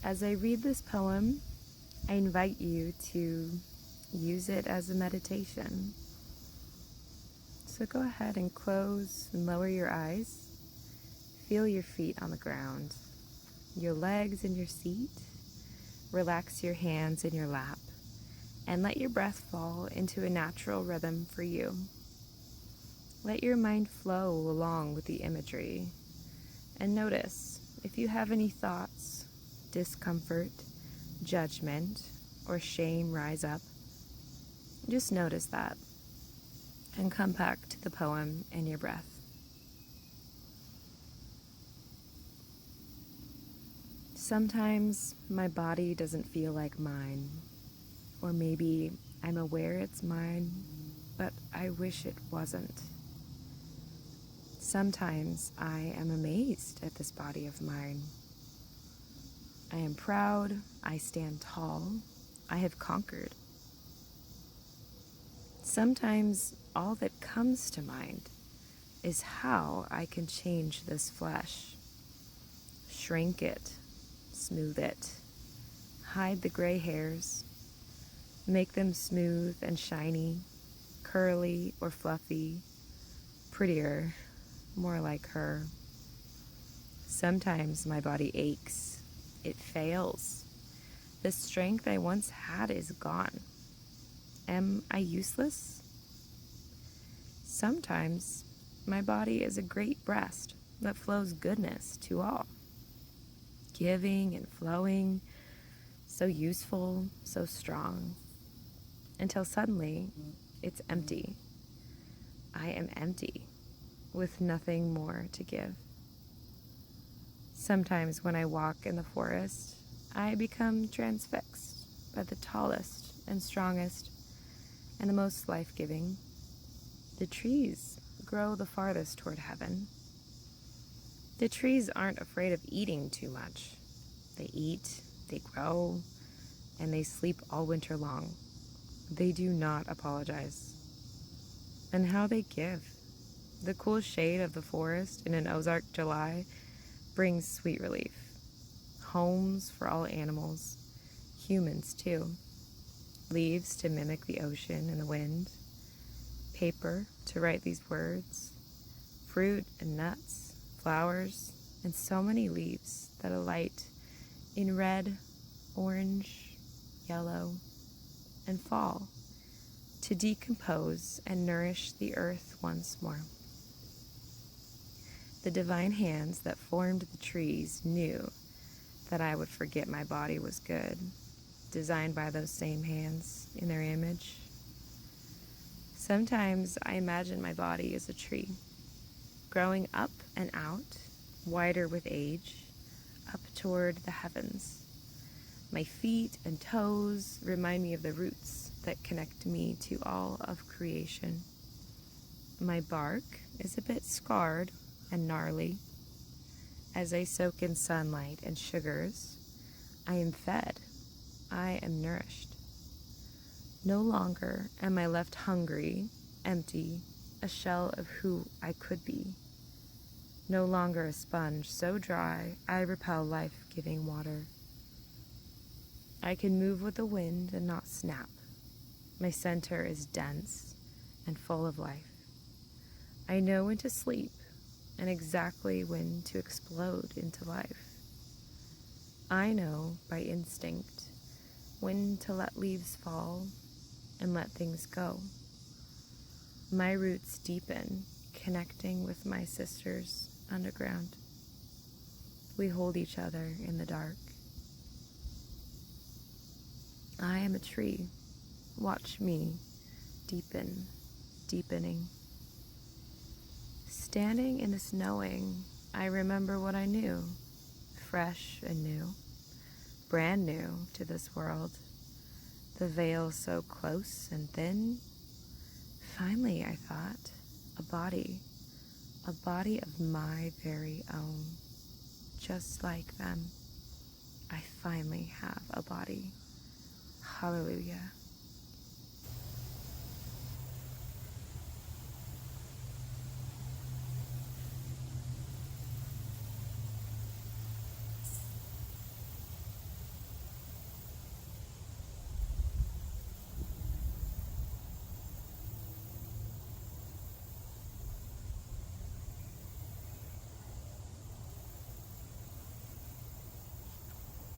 As I read this poem, I invite you to use it as a meditation. So go ahead and close and lower your eyes. Feel your feet on the ground, your legs in your seat. Relax your hands in your lap, and let your breath fall into a natural rhythm for you. Let your mind flow along with the imagery, and notice if you have any thoughts, discomfort, judgment, or shame rise up. Just notice that, and come back to the poem and your breath. Sometimes my body doesn't feel like mine, or maybe I'm aware it's mine, but I wish it wasn't. Sometimes I am amazed at this body of mine. I am proud, I stand tall, I have conquered. Sometimes all that comes to mind is how I can change this flesh, shrink it, smooth it, hide the gray hairs, make them smooth and shiny, curly or fluffy, prettier, more like her. Sometimes my body aches, it fails. The strength I once had is gone. Am I useless? Sometimes my body is a great breast that flows goodness to all. Giving and flowing, so useful, so strong, until suddenly it's empty. I am empty, with nothing more to give. Sometimes when I walk in the forest, I become transfixed by the tallest and strongest and the most life-giving. The trees grow the farthest toward heaven. The trees aren't afraid of eating too much. They eat, they grow, and they sleep all winter long. They do not apologize. And how they give. The cool shade of the forest in an Ozark July brings sweet relief. Homes for all animals, humans too. Leaves to mimic the ocean and the wind. Paper to write these words. Fruit and nuts, flowers, and so many leaves that alight in red, orange, yellow, and fall to decompose and nourish the earth once more. The divine hands that formed the trees knew that I would forget my body was good, designed by those same hands in their image. Sometimes I imagine my body as a tree, growing up and out, wider with age, up toward the heavens. My feet and toes remind me of the roots that connect me to all of creation. My bark is a bit scarred and gnarly. As I soak in sunlight and sugars, I am fed, I am nourished. No longer am I left hungry, empty, a shell of who I could be. No longer a sponge so dry I repel life-giving water. I can move with the wind and not snap. My center is dense and full of life. I know when to sleep and exactly when to explode into life. I know by instinct when to let leaves fall and let things go. My roots deepen, connecting with my sisters underground. We hold each other in the dark. I am a tree. Watch me deepen, deepening. Standing in this knowing, I remember what I knew, fresh and new, brand new to this world. The veil so close and thin. Finally, I thought, a body of my very own, just like them. I finally have a body. Hallelujah.